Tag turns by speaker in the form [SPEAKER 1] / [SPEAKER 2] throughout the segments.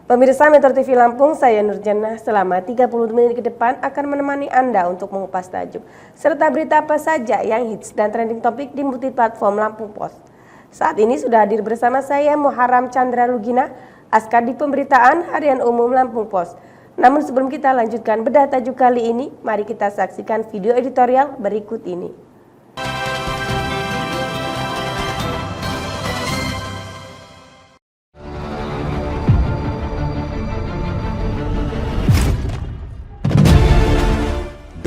[SPEAKER 1] Pemirsa Metro TV Lampung, saya Nurjana selama 30 menit ke depan akan menemani Anda untuk mengupas tajuk serta berita apa saja yang hits dan trending topik di multi platform Lampung Post. Saat ini sudah hadir bersama saya Muharram Chandra Lugina, Askadi Pemberitaan Harian Umum Lampung Post. Namun sebelum kita lanjutkan bedah tajuk kali ini, mari kita saksikan video editorial berikut ini.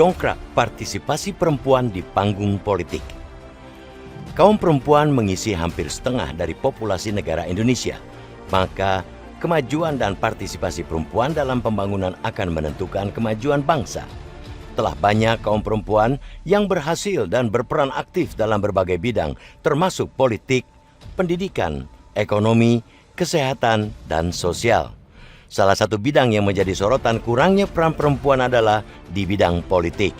[SPEAKER 2] Dongkrak partisipasi perempuan di panggung politik. Kaum perempuan mengisi hampir setengah dari populasi negara Indonesia. Maka kemajuan dan partisipasi perempuan dalam pembangunan akan menentukan kemajuan bangsa. Telah banyak kaum perempuan yang berhasil dan berperan aktif dalam berbagai bidang, termasuk politik, pendidikan, ekonomi, kesehatan, dan sosial. Salah satu bidang yang menjadi sorotan kurangnya peran perempuan adalah di bidang politik.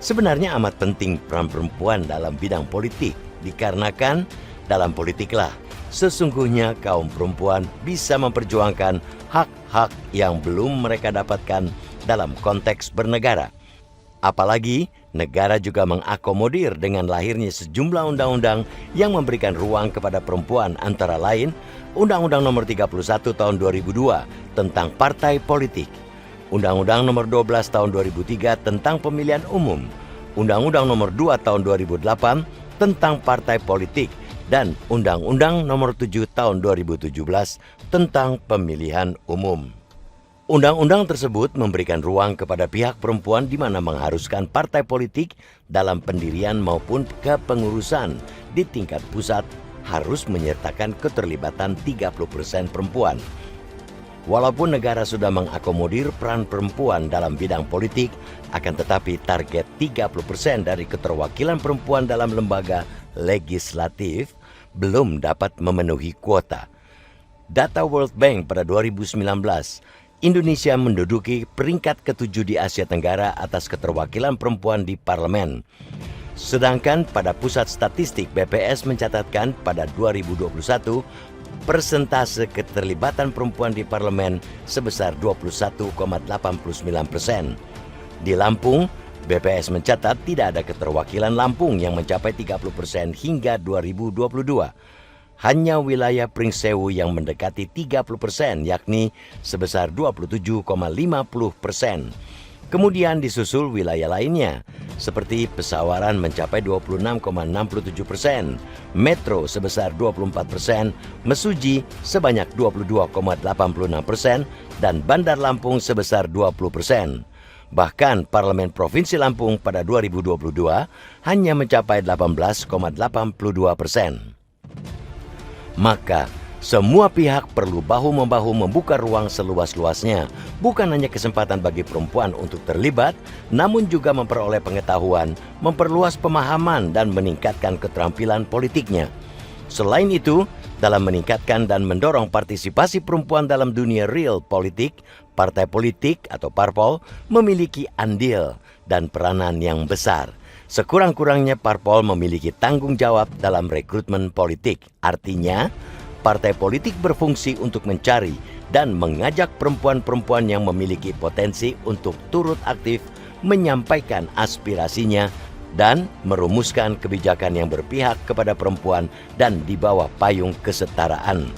[SPEAKER 2] Sebenarnya amat penting peran perempuan dalam bidang politik, dikarenakan dalam politiklah sesungguhnya kaum perempuan bisa memperjuangkan hak-hak yang belum mereka dapatkan dalam konteks bernegara. Apalagi negara juga mengakomodir dengan lahirnya sejumlah undang-undang yang memberikan ruang kepada perempuan, antara lain Undang-Undang Nomor 31 Tahun 2002 tentang partai politik, Undang-Undang Nomor 12 Tahun 2003 tentang pemilihan umum, Undang-Undang Nomor 2 Tahun 2008 tentang partai politik, dan Undang-Undang Nomor 7 Tahun 2017 tentang pemilihan umum. Undang-undang tersebut memberikan ruang kepada pihak perempuan di mana mengharuskan partai politik dalam pendirian maupun kepengurusan di tingkat pusat harus menyertakan keterlibatan 30% perempuan. Walaupun negara sudah mengakomodir peran perempuan dalam bidang politik, akan tetapi target 30% dari keterwakilan perempuan dalam lembaga legislatif belum dapat memenuhi kuota. Data World Bank pada 2019, Indonesia menduduki peringkat ke-7 di Asia Tenggara atas keterwakilan perempuan di parlemen. Sedangkan pada Pusat Statistik BPS mencatatkan pada 2021, persentase keterlibatan perempuan di parlemen sebesar 21,89%. Di Lampung, BPS mencatat tidak ada keterwakilan Lampung yang mencapai 30% hingga 2022. Hanya wilayah Pringsewu yang mendekati 30%, yakni sebesar 27,50%. Kemudian disusul wilayah lainnya, seperti Pesawaran mencapai 26,67%, Metro sebesar 24%, Mesuji sebanyak 22,86%, dan Bandar Lampung sebesar 20%. Bahkan Parlemen Provinsi Lampung pada 2022 hanya mencapai 18,82%. Maka semua pihak perlu bahu-membahu membuka ruang seluas-luasnya, bukan hanya kesempatan bagi perempuan untuk terlibat, namun juga memperoleh pengetahuan, memperluas pemahaman, dan meningkatkan keterampilan politiknya. Selain itu, dalam meningkatkan dan mendorong partisipasi perempuan dalam dunia real politik, partai politik atau parpol memiliki andil dan peranan yang besar. Sekurang-kurangnya parpol memiliki tanggung jawab dalam rekrutmen politik. Artinya, partai politik berfungsi untuk mencari dan mengajak perempuan-perempuan yang memiliki potensi untuk turut aktif menyampaikan aspirasinya dan merumuskan kebijakan yang berpihak kepada perempuan dan di bawah payung kesetaraan.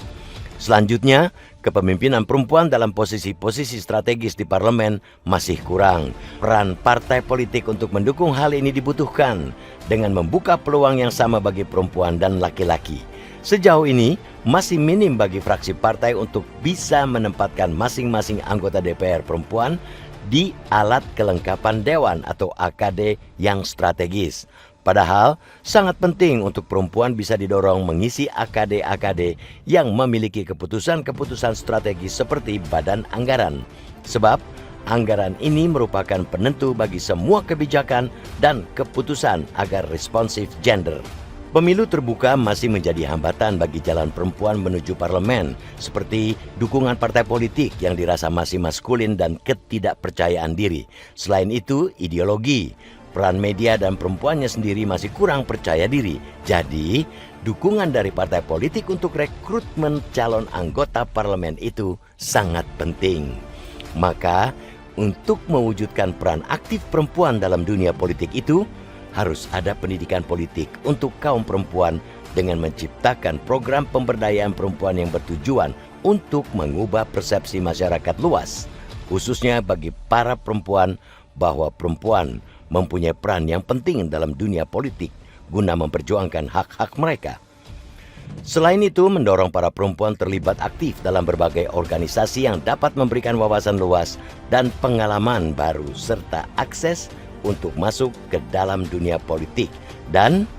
[SPEAKER 2] Selanjutnya, kepemimpinan perempuan dalam posisi-posisi strategis di parlemen masih kurang. Peran partai politik untuk mendukung hal ini dibutuhkan dengan membuka peluang yang sama bagi perempuan dan laki-laki. Sejauh ini, masih minim bagi fraksi partai untuk bisa menempatkan masing-masing anggota DPR perempuan di alat kelengkapan Dewan atau AKD yang strategis. Padahal sangat penting untuk perempuan bisa didorong mengisi AKD-AKD yang memiliki keputusan-keputusan strategis seperti badan anggaran. Sebab anggaran ini merupakan penentu bagi semua kebijakan dan keputusan agar responsif gender. Pemilu terbuka masih menjadi hambatan bagi jalan perempuan menuju parlemen, seperti dukungan partai politik yang dirasa masih maskulin dan ketidakpercayaan diri. Selain itu, ideologi. Peran media dan perempuannya sendiri masih kurang percaya diri. Jadi, dukungan dari partai politik untuk rekrutmen calon anggota parlemen itu sangat penting. Maka, untuk mewujudkan peran aktif perempuan dalam dunia politik itu, harus ada pendidikan politik untuk kaum perempuan dengan menciptakan program pemberdayaan perempuan yang bertujuan untuk mengubah persepsi masyarakat luas, khususnya bagi para perempuan bahwa perempuan mempunyai peran yang penting dalam dunia politik guna memperjuangkan hak-hak mereka. Selain itu, mendorong para perempuan terlibat aktif dalam berbagai organisasi yang dapat memberikan wawasan luas dan pengalaman baru serta akses untuk masuk ke dalam dunia politik. Dan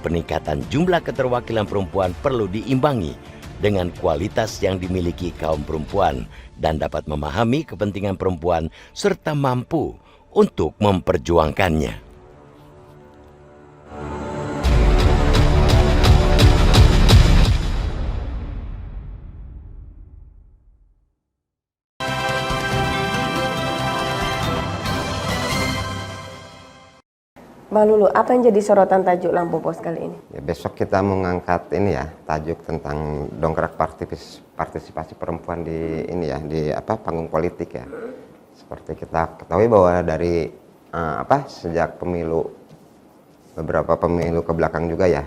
[SPEAKER 2] peningkatan jumlah keterwakilan perempuan perlu diimbangi dengan kualitas yang dimiliki kaum perempuan dan dapat memahami kepentingan perempuan serta mampu untuk memperjuangkannya.
[SPEAKER 1] Bang Lulu, apa yang jadi sorotan tajuk Lampu Pos kali ini?
[SPEAKER 3] Ya, besok kita mengangkat ini ya, tajuk tentang dongkrak partisipasi perempuan di ini ya, di panggung politik ya. Seperti kita ketahui bahwa dari sejak beberapa pemilu ke belakang juga ya,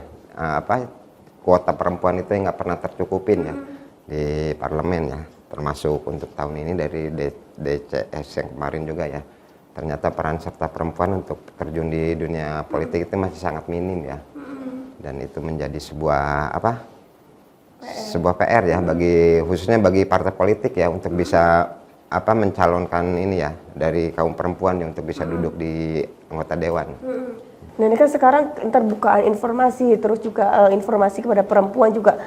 [SPEAKER 3] kuota perempuan itu yang nggak pernah tercukupin ya di parlemen ya, termasuk untuk tahun ini dari DCS yang kemarin juga ya. Ternyata peran serta perempuan untuk terjun di dunia politik itu masih sangat minim ya, dan itu menjadi sebuah PR ya, khususnya bagi partai politik ya, untuk bisa mencalonkan ini ya dari kaum perempuan yang untuk bisa duduk di anggota dewan.
[SPEAKER 1] Nah, ini kan sekarang terbukaan informasi, terus juga informasi kepada perempuan juga,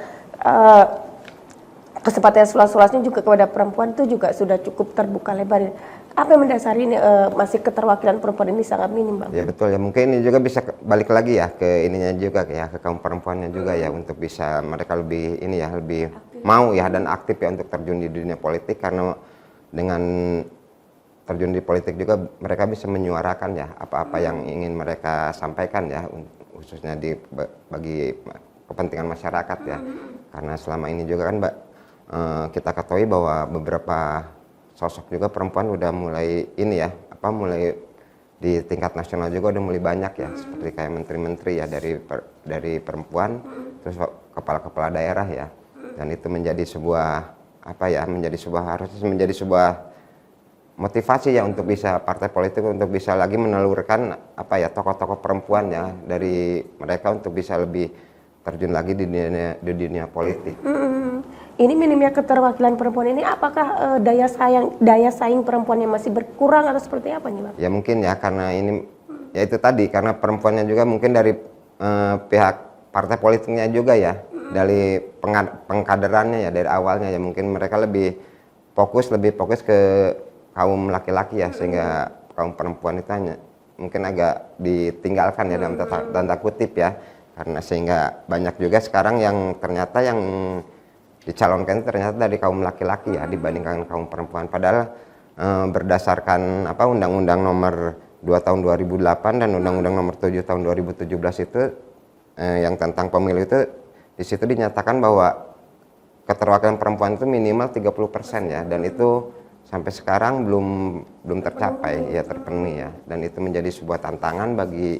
[SPEAKER 1] kesempatan seluas-luasnya juga kepada perempuan itu juga sudah cukup terbuka lebar. Apa yang mendasari ini masih keterwakilan perempuan ini sangat minim, Bang?
[SPEAKER 3] Ya betul ya, mungkin ini juga bisa balik lagi ya ke ininya juga ya, ke kaum perempuannya juga ya, untuk bisa mereka lebih ini ya, lebih aktif. Mau ya dan aktif ya untuk terjun di dunia politik, karena dengan terjun di politik juga mereka bisa menyuarakan ya apa-apa yang ingin mereka sampaikan ya, khususnya bagi kepentingan masyarakat ya. Karena selama ini juga kan Mbak, kita ketahui bahwa beberapa sosok juga perempuan udah mulai ini ya, mulai di tingkat nasional juga udah mulai banyak ya, seperti kayak menteri-menteri ya dari perempuan, terus kepala-kepala daerah ya. Dan itu menjadi sebuah harus menjadi sebuah motivasi ya untuk bisa partai politik untuk bisa lagi menelurkan tokoh-tokoh perempuan ya dari mereka untuk bisa lebih terjun lagi di dunia politik.
[SPEAKER 1] Ini minimnya keterwakilan perempuan ini, apakah daya saing perempuannya masih berkurang atau seperti apa nih, Bang?
[SPEAKER 3] Ya mungkin ya, karena ini ya itu tadi, karena perempuannya juga mungkin dari pihak partai politiknya juga ya, dari pengkaderannya ya dari awalnya ya, mungkin mereka lebih fokus ke kaum laki-laki ya, sehingga kaum perempuan itu hanya mungkin agak ditinggalkan ya dalam tanda kutip ya, karena sehingga banyak juga sekarang yang ternyata yang dicalonkan ternyata dari kaum laki-laki ya dibandingkan kaum perempuan. Padahal berdasarkan Undang-Undang Nomor 2 Tahun 2008 dan Undang-Undang Nomor 7 Tahun 2017 itu yang tentang pemilu itu, di situ dinyatakan bahwa keterwakilan perempuan itu minimal 30% ya, dan itu sampai sekarang belum tercapai ya, terpenuhi ya, dan itu menjadi sebuah tantangan bagi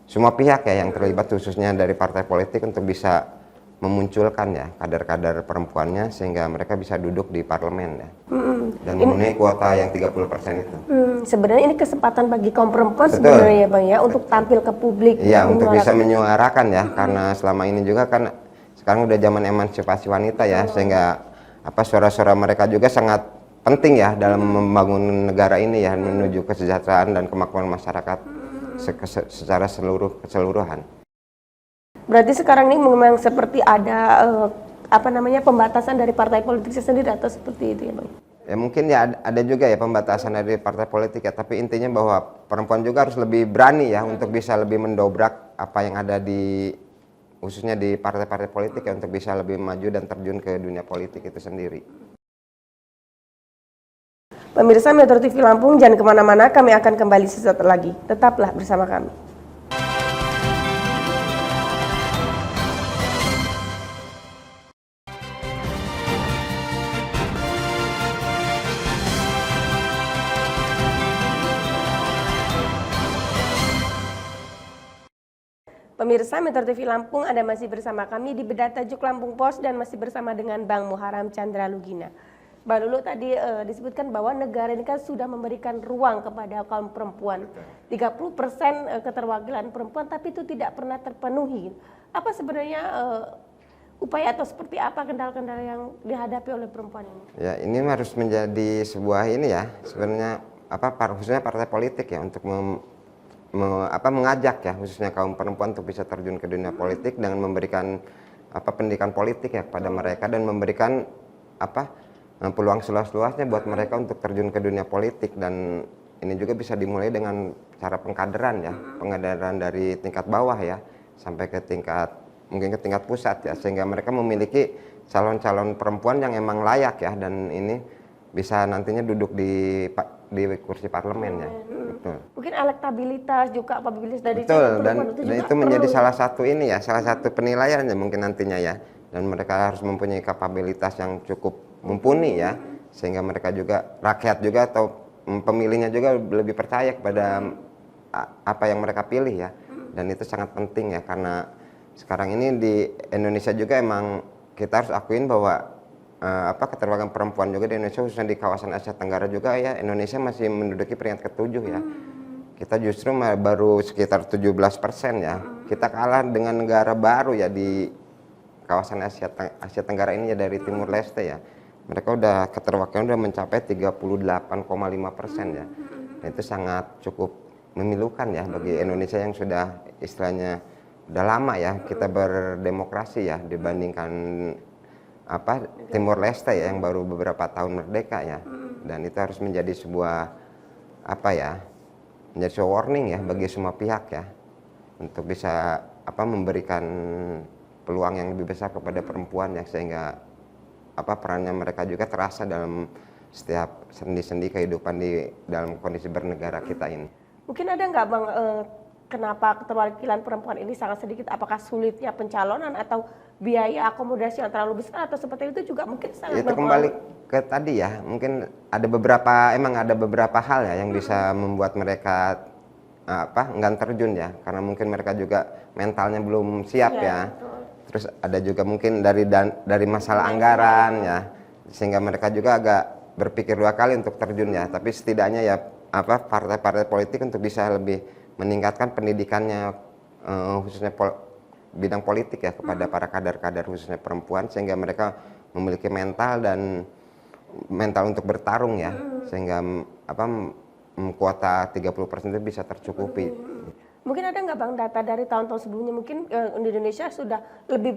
[SPEAKER 3] semua pihak ya yang terlibat, khususnya dari partai politik, untuk bisa memunculkan ya kader-kader perempuannya sehingga mereka bisa duduk di parlemen ya, dan memenuhi kuota yang 30% itu.
[SPEAKER 1] Sebenarnya ini kesempatan bagi kaum perempuan sebenarnya ya, Bang ya, untuk tampil ke publik.
[SPEAKER 3] Iya, untuk bisa menyuarakan ya, karena selama ini juga kan sekarang udah zaman emansipasi wanita ya, sehingga suara-suara mereka juga sangat penting ya dalam membangun negara ini ya, menuju kesejahteraan dan kemakmuran masyarakat secara keseluruhan.
[SPEAKER 1] Berarti sekarang ini memang seperti ada pembatasan dari partai politik sendiri atau seperti itu ya, Bang?
[SPEAKER 3] Ya mungkin ya ada juga ya pembatasan dari partai politik ya, tapi intinya bahwa perempuan juga harus lebih berani ya untuk bisa lebih mendobrak apa yang ada khususnya di partai-partai politik ya, untuk bisa lebih maju dan terjun ke dunia politik itu sendiri.
[SPEAKER 1] Pemirsa Metro TV Lampung, jangan kemana-mana, kami akan kembali sesaat lagi. Tetaplah bersama kami. Pemirsa Metro TV Lampung, Anda masih bersama kami di Bedah Tajuk Lampung Pos dan masih bersama dengan Bang Muharam Chandra Lugina. Bang Lulu tadi disebutkan bahwa negara ini kan sudah memberikan ruang kepada kaum perempuan. 30% keterwakilan perempuan, tapi itu tidak pernah terpenuhi. Apa sebenarnya upaya atau seperti apa kendala-kendala yang dihadapi oleh perempuan ini?
[SPEAKER 3] Ya, ini harus menjadi sebuah ini ya, sebenarnya khususnya partai politik ya, untuk mengajak ya khususnya kaum perempuan untuk bisa terjun ke dunia politik dengan memberikan pendidikan politik ya kepada mereka dan memberikan peluang seluas-luasnya buat mereka untuk terjun ke dunia politik. Dan ini juga bisa dimulai dengan cara pengkaderan ya, pengkaderan dari tingkat bawah ya sampai ke tingkat pusat ya, sehingga mereka memiliki calon-calon perempuan yang emang layak ya, dan ini bisa nantinya duduk di kursi parlemen ya. Betul.
[SPEAKER 1] Mungkin elektabilitas juga kapabilitas dari
[SPEAKER 3] betul, dan
[SPEAKER 1] itu
[SPEAKER 3] itu menjadi salah satu ini ya, salah satu penilaiannya mungkin nantinya ya. Dan mereka harus mempunyai kapabilitas yang cukup mumpuni ya, sehingga mereka juga, rakyat juga atau pemilihnya juga lebih percaya kepada apa yang mereka pilih ya. Dan itu sangat penting ya, karena sekarang ini di Indonesia juga emang kita harus akuin bahwa keterwakilan perempuan juga di Indonesia, khususnya di kawasan Asia Tenggara juga ya, Indonesia masih menduduki peringkat ke-7 ya. Kita justru baru sekitar 17% ya. Kita kalah dengan negara baru ya di kawasan Asia Tenggara ini ya, dari Timur Leste ya. Mereka udah keterwakilan udah mencapai 38,5% ya. Dan itu sangat cukup memilukan ya bagi Indonesia yang sudah istilahnya udah lama ya kita berdemokrasi ya, dibandingkan Timur Leste ya yang baru beberapa tahun merdeka ya. Dan itu harus menjadi sebuah menjadi sebuah warning ya bagi semua pihak ya, untuk bisa memberikan peluang yang lebih besar kepada perempuan ya, sehingga perannya mereka juga terasa dalam setiap sendi-sendi kehidupan di dalam kondisi bernegara kita ini.
[SPEAKER 1] Mungkin ada nggak Bang, kenapa keterwakilan perempuan ini sangat sedikit? Apakah sulitnya pencalonan atau biaya akomodasi yang terlalu besar, atau seperti itu juga mungkin sangat
[SPEAKER 3] itu kembali ke tadi ya, mungkin ada beberapa hal ya yang bisa membuat mereka enggan terjun ya, karena mungkin mereka juga mentalnya belum siap ya.
[SPEAKER 1] Betul.
[SPEAKER 3] Terus ada juga mungkin dari masalah anggaran ya, sehingga mereka juga agak berpikir dua kali untuk terjun ya. Tapi setidaknya ya partai-partai politik untuk bisa lebih meningkatkan pendidikannya khususnya bidang politik ya kepada para kader-kader khususnya perempuan, sehingga mereka memiliki mental untuk bertarung ya, sehingga kuota 30% itu bisa tercukupi.
[SPEAKER 1] Mungkin ada nggak Bang data dari tahun-tahun sebelumnya, mungkin di Indonesia sudah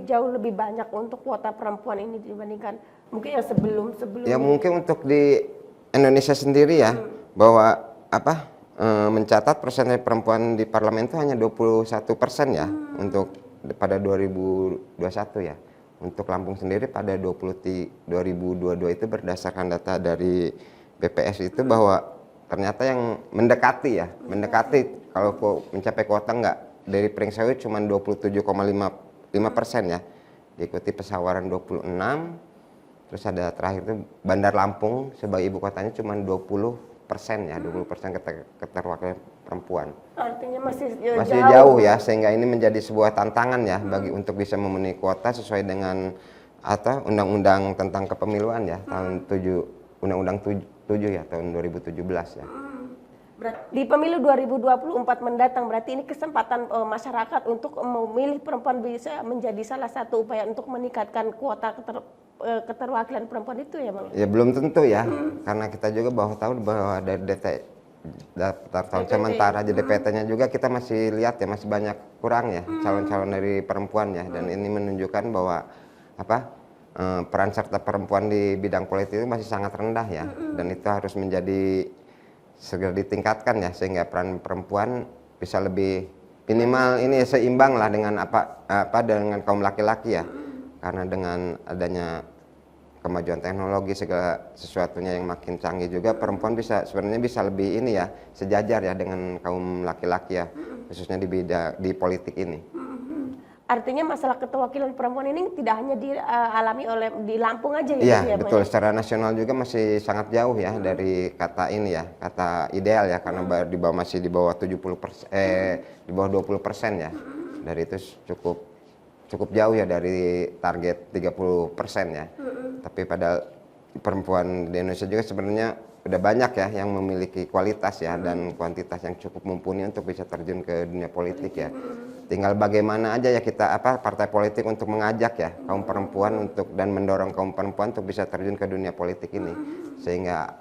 [SPEAKER 1] jauh lebih banyak untuk kuota perempuan ini dibandingkan mungkin yang sebelum-sebelumnya? Ya
[SPEAKER 3] mungkin untuk di Indonesia sendiri ya, bahwa mencatat persentase perempuan di parlemen itu hanya 21% ya untuk pada 2021 ya. Untuk Lampung sendiri pada 2022 itu berdasarkan data dari BPS itu bahwa ternyata yang mendekati kalau mencapai kuota enggak dari Pringsewu cuma 27,5% ya, diikuti Pesawaran 26, terus ada terakhir itu Bandar Lampung sebagai ibu kotanya cuma 20% ya, 20% keterwakilan perempuan.
[SPEAKER 1] Artinya masih
[SPEAKER 3] jauh ya, sehingga ini menjadi sebuah tantangan ya bagi untuk bisa memenuhi kuota sesuai dengan undang-undang tentang kepemiluan ya tahun Undang-Undang 7 ya tahun 2017 ya.
[SPEAKER 1] Di pemilu 2024 mendatang berarti ini kesempatan masyarakat untuk memilih perempuan bisa menjadi salah satu upaya untuk meningkatkan kuota keterwakilan perempuan itu ya Bang?
[SPEAKER 3] Ya belum tentu ya, karena kita juga tahu bahwa dari daftar calon sementara DPT-nya juga kita masih lihat ya, masih banyak kurang ya calon-calon dari perempuan ya, dan ini menunjukkan bahwa peran serta perempuan di bidang politik itu masih sangat rendah ya, dan itu harus menjadi segera ditingkatkan ya, sehingga peran perempuan bisa lebih minimal ini seimbang lah dengan dengan kaum laki-laki ya, karena dengan adanya kemajuan teknologi segala sesuatunya yang makin canggih juga, perempuan sebenarnya bisa lebih ini ya, sejajar ya dengan kaum laki-laki ya, khususnya di politik ini.
[SPEAKER 1] Artinya masalah keterwakilan perempuan ini tidak hanya dialami di Lampung aja ya?
[SPEAKER 3] Iya betul, secara nasional juga masih sangat jauh ya dari kata ini ya, kata ideal ya, karena masih di bawah 20% ya. Dari itu cukup jauh ya dari target 30% ya. Tapi pada perempuan di Indonesia juga sebenarnya udah banyak ya yang memiliki kualitas ya dan kuantitas yang cukup mumpuni untuk bisa terjun ke dunia politik ya. Tinggal bagaimana aja ya kita partai politik untuk mengajak ya kaum perempuan dan mendorong kaum perempuan untuk bisa terjun ke dunia politik ini, sehingga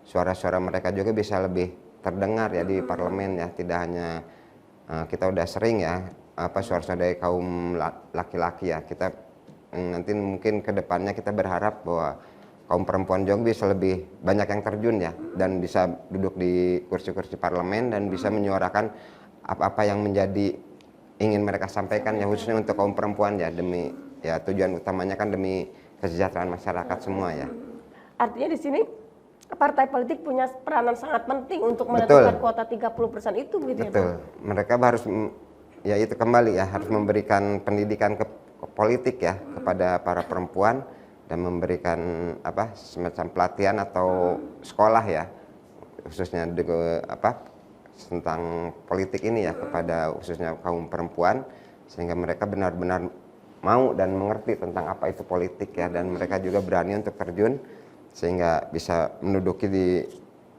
[SPEAKER 3] suara-suara mereka juga bisa lebih terdengar ya di parlemen ya. Tidak hanya kita udah sering ya suara-suara dari kaum laki-laki ya. Kita nanti mungkin kedepannya kita berharap bahwa kaum perempuan juga bisa lebih banyak yang terjun ya dan bisa duduk di kursi-kursi parlemen dan bisa menyuarakan apa yang menjadi ingin mereka sampaikan ya, khususnya untuk kaum perempuan ya, demi ya tujuan utamanya kan demi kesejahteraan masyarakat semua ya.
[SPEAKER 1] Artinya di sini partai politik punya peranan sangat penting untuk menentukan kuota 30% itu gitu ya, Pak?
[SPEAKER 3] Betul. Mereka harus ya itu kembali ya harus memberikan pendidikan ke politik ya kepada para perempuan dan memberikan semacam pelatihan atau sekolah ya khususnya tentang politik ini ya kepada khususnya kaum perempuan, sehingga mereka benar-benar mau dan mengerti tentang apa itu politik ya, dan mereka juga berani untuk terjun sehingga bisa menduduki di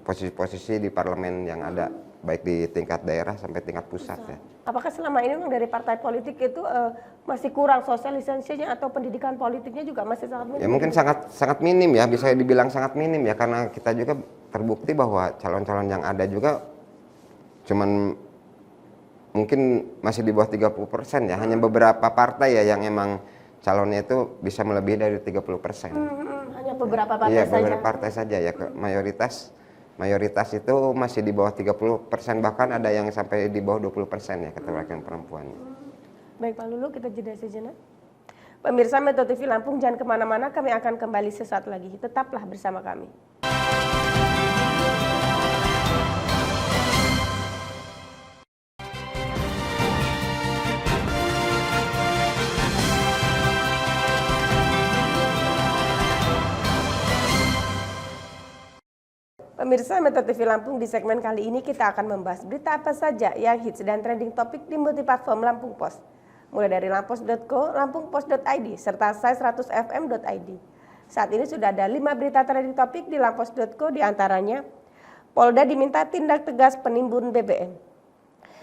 [SPEAKER 3] posisi-posisi di parlemen yang ada baik di tingkat daerah sampai tingkat pusat ya.
[SPEAKER 1] Apakah selama ini memang dari partai politik itu masih kurang sosialisasinya atau pendidikan politiknya juga masih sangat minim?
[SPEAKER 3] Ya mungkin sangat minim ya, bisa dibilang sangat minim ya, karena kita juga terbukti bahwa calon-calon yang ada juga cuman mungkin masih di bawah 30% ya. Hanya beberapa partai ya yang emang calonnya itu bisa melebihi dari 30%.
[SPEAKER 1] Hanya beberapa partai
[SPEAKER 3] iya,
[SPEAKER 1] saja? Iya,
[SPEAKER 3] beberapa partai saja ya. Mayoritas itu masih di bawah 30%, bahkan ada yang sampai di bawah 20% ya keterwakilan perempuan.
[SPEAKER 1] Baik Pak Lulu, kita jeda sejenak. Pemirsa Metro TV Lampung, jangan kemana-mana, kami akan kembali sesaat lagi. Tetaplah bersama kami. Pemirsa Metro TV Lampung, di segmen kali ini kita akan membahas berita apa saja yang hits dan trending topik di multiplatform Lampung Pos. Mulai dari lampos.co, lampungpos.id, serta sai100fm.id. Saat ini sudah ada 5 berita trending topik di lampos.co, diantaranya Polda diminta tindak tegas penimbun BBM.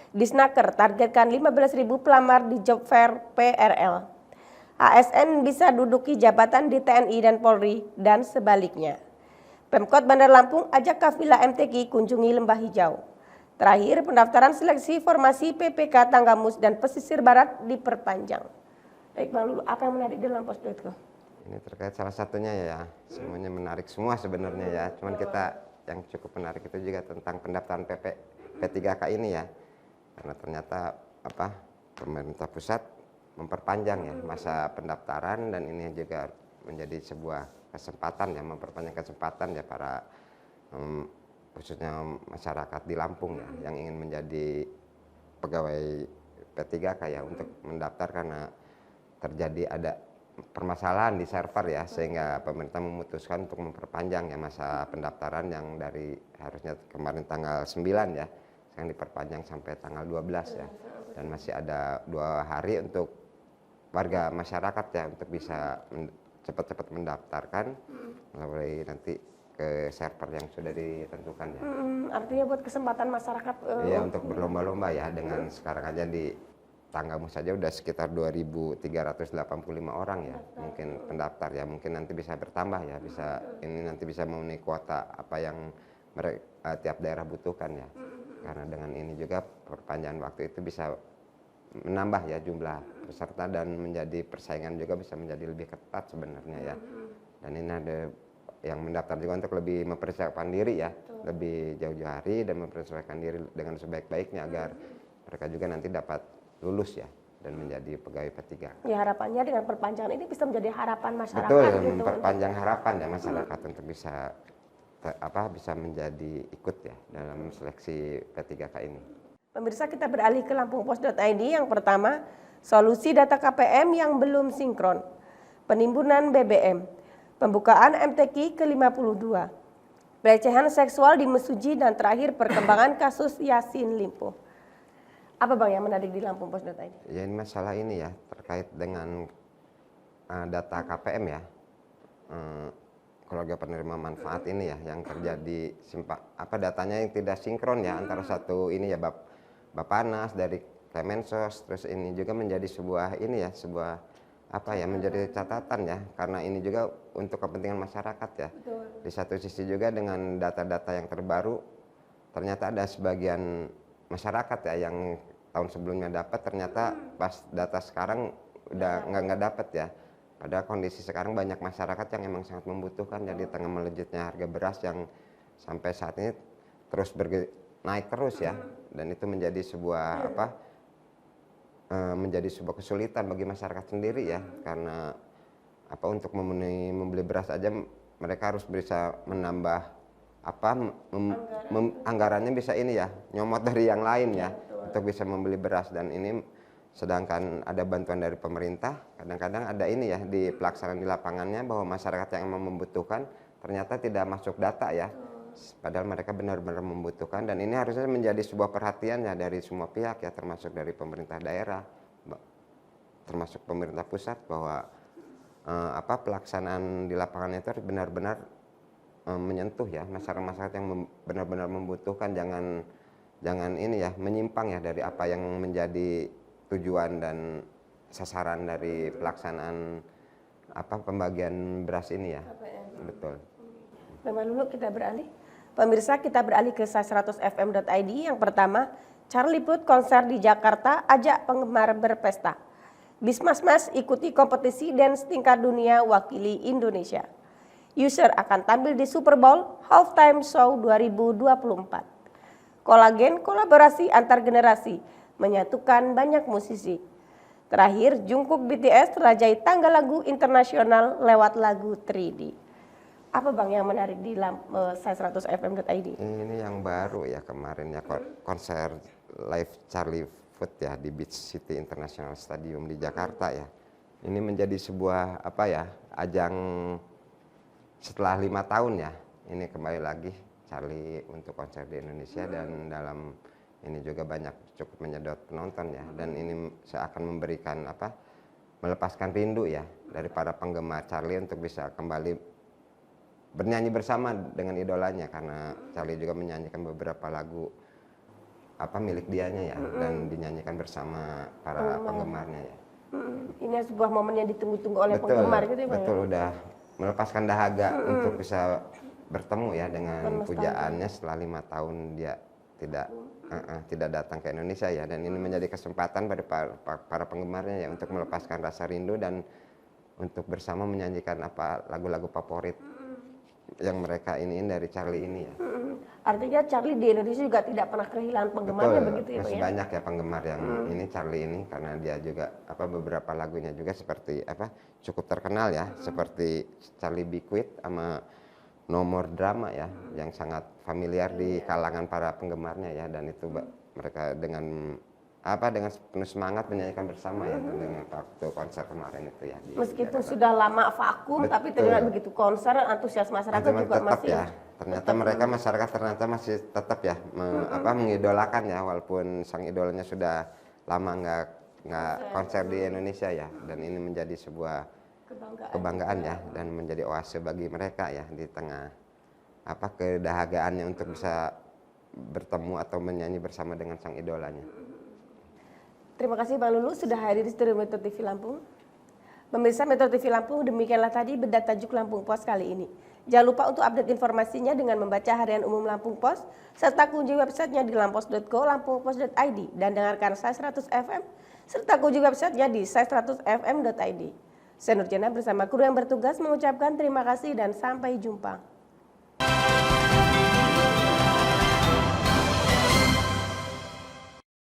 [SPEAKER 1] Disnaker targetkan 15.000 pelamar di job fair PRL. ASN bisa duduki jabatan di TNI dan Polri dan sebaliknya. Pemkot Bandar Lampung ajak kafilah MTQ kunjungi Lembah Hijau. Terakhir, pendaftaran seleksi formasi PPK Tanggamus dan Pesisir Barat diperpanjang. Baik Bang Lulu, apa yang menarik di lampos.co?
[SPEAKER 3] Ini terkait salah satunya ya, semuanya menarik semua sebenarnya ya. Cuman kita yang cukup menarik itu juga tentang pendaftaran P3K ini ya. Karena ternyata pemerintah pusat memperpanjang ya masa pendaftaran, dan ini juga menjadi sebuah kesempatan ya, memperpanjang kesempatan ya para khususnya masyarakat di Lampung ya yang ingin menjadi pegawai P3K ya untuk mendaftar, karena ada permasalahan di server ya, sehingga pemerintah memutuskan untuk memperpanjang ya masa pendaftaran yang dari harusnya kemarin tanggal 9 ya, sekarang diperpanjang sampai tanggal 12 ya, dan masih ada 2 hari untuk warga masyarakat ya untuk bisa cepat-cepat mendaftarkan melalui nanti ke server yang sudah ditentukan ya.
[SPEAKER 1] Artinya buat kesempatan masyarakat
[SPEAKER 3] ya untuk berlomba-lomba ya, dengan sekarang aja di Tanggamus saja udah sekitar 2.385 orang ya mungkin pendaftar ya, mungkin nanti bisa bertambah ya, ini nanti bisa memenuhi kuota apa yang tiap daerah butuhkan ya. Karena dengan ini juga perpanjangan waktu itu bisa menambah ya jumlah peserta dan menjadi persaingan juga bisa menjadi lebih ketat sebenarnya ya. Dan ini ada yang mendaftar juga untuk lebih mempersiapkan diri ya, lebih jauh-jauh hari dan mempersiapkan diri dengan sebaik-baiknya agar mereka juga nanti dapat lulus ya dan menjadi pegawai P3K.
[SPEAKER 1] Ya, harapannya dengan perpanjangan ini bisa menjadi harapan masyarakat.
[SPEAKER 3] Betul,
[SPEAKER 1] gitu,
[SPEAKER 3] memperpanjang harapan ya masyarakat untuk bisa menjadi ikut ya dalam seleksi P3K ini.
[SPEAKER 1] Pemirsa, kita beralih ke lampungpos.id. Yang pertama, solusi data KPM yang belum sinkron, penimbunan BBM, pembukaan MTQ ke-52, pelecehan seksual di Mesuji, dan terakhir perkembangan kasus Yassin Limpo. Apa Bang yang menarik di lampungbos.id?
[SPEAKER 3] Ya ini masalah ini ya terkait dengan data KPM ya, keluarga penerima manfaat ini ya yang terjadi datanya yang tidak sinkron ya antara satu ini ya Bappenas dari Kemensos, terus ini juga menjadi sebuah ini ya menjadi catatan ya karena ini juga untuk kepentingan masyarakat ya.
[SPEAKER 1] Betul.
[SPEAKER 3] Di satu sisi juga dengan data-data yang terbaru ternyata ada sebagian masyarakat ya yang tahun sebelumnya dapat ternyata pas data sekarang udah nggak dapat ya. Pada kondisi sekarang banyak masyarakat yang emang sangat membutuhkan ya di tengah melejitnya harga beras yang sampai saat ini terus naik terus ya, dan itu menjadi sebuah menjadi sebuah kesulitan bagi masyarakat sendiri ya karena untuk membeli beras aja mereka harus bisa menambah anggarannya bisa ini ya nyomot dari yang lain ya untuk bisa membeli beras, dan ini sedangkan ada bantuan dari pemerintah kadang-kadang ada ini ya di pelaksanaan di lapangannya bahwa masyarakat yang memang membutuhkan ternyata tidak masuk data ya, padahal mereka benar-benar membutuhkan, dan ini harusnya menjadi sebuah perhatian ya dari semua pihak ya termasuk dari pemerintah daerah termasuk pemerintah pusat bahwa pelaksanaan di lapangan itu harus benar-benar menyentuh ya masyarakat yang benar-benar membutuhkan, jangan ini ya menyimpang ya dari apa yang menjadi tujuan dan sasaran dari pelaksanaan pembagian beras ini ya. Betul.
[SPEAKER 1] Memang dulu kita beralih. Pemirsa, kita beralih ke sai100fm.id. Yang pertama, Charlie Puth konser di Jakarta ajak penggemar berpesta. Bismas ikuti kompetisi dance tingkat dunia wakili Indonesia. User akan tampil di Super Bowl Halftime Show 2024. Kolagen kolaborasi antar generasi menyatukan banyak musisi. Terakhir, Jungkook BTS rajai tangga lagu internasional lewat lagu 3D. Apa Bang yang menarik di sai100fm.id?
[SPEAKER 3] Ini yang baru ya kemarin ya konser live Charlie Puth ya di Beach City International Stadium di Jakarta ya. Ini menjadi sebuah ajang setelah 5 tahun ya. Ini kembali lagi Charlie untuk konser di Indonesia, dan dalam ini juga cukup menyedot penonton ya, dan ini seakan memberikan melepaskan rindu ya dari para penggemar Charlie untuk bisa kembali bernyanyi bersama dengan idolanya, karena Charlie juga menyanyikan beberapa lagu milik dianya ya dan dinyanyikan bersama para penggemarnya ya.
[SPEAKER 1] Ini sebuah momen yang ditunggu-tunggu oleh penggemar gitu ya Bang.
[SPEAKER 3] Betul, udah melepaskan dahaga untuk bisa bertemu ya dengan pujaannya setelah 5 tahun dia tidak datang ke Indonesia ya, dan ini menjadi kesempatan pada para penggemarnya ya untuk melepaskan rasa rindu dan untuk bersama menyanyikan lagu-lagu favorit yang mereka iniin dari Charlie ini ya.
[SPEAKER 1] Artinya Charlie di Indonesia juga tidak pernah kehilangan penggemarnya.
[SPEAKER 3] Betul,
[SPEAKER 1] begitu ya Bang
[SPEAKER 3] masih
[SPEAKER 1] ya?
[SPEAKER 3] banyak ya penggemar yang ini Charlie ini, karena dia juga beberapa lagunya juga seperti cukup terkenal ya, seperti Charlie Be Quiet sama No More Drama ya, yang sangat familiar di kalangan para penggemarnya ya, dan itu mereka dengan penuh semangat menyanyikan bersama ya dengan waktu konser kemarin itu ya.
[SPEAKER 1] Meskipun sudah lama vakum, tapi ternyata begitu konser antusias masyarakat juga
[SPEAKER 3] tetap
[SPEAKER 1] masih
[SPEAKER 3] ya. Ternyata masyarakat masih tetap ya mengidolakan ya, walaupun sang idolanya sudah lama nggak konser di Indonesia ya, dan ini menjadi sebuah kebanggaan ya, dan menjadi oase bagi mereka ya di tengah kedahagaannya untuk bisa bertemu atau menyanyi bersama dengan sang idolanya.
[SPEAKER 1] Terima kasih Bang Lulu sudah hadir di studio Metro TV Lampung. Pemirsa Metro TV Lampung, demikianlah tadi bedah tajuk Lampung Pos kali ini. Jangan lupa untuk update informasinya dengan membaca Harian Umum Lampung Pos, serta kunjungi websitenya di lampos.co, lampungpos.id, dan dengarkan sai100 FM, serta kunjungi websitenya di sai100fm.id. Saya Nurjana bersama kru yang bertugas mengucapkan terima kasih dan sampai jumpa.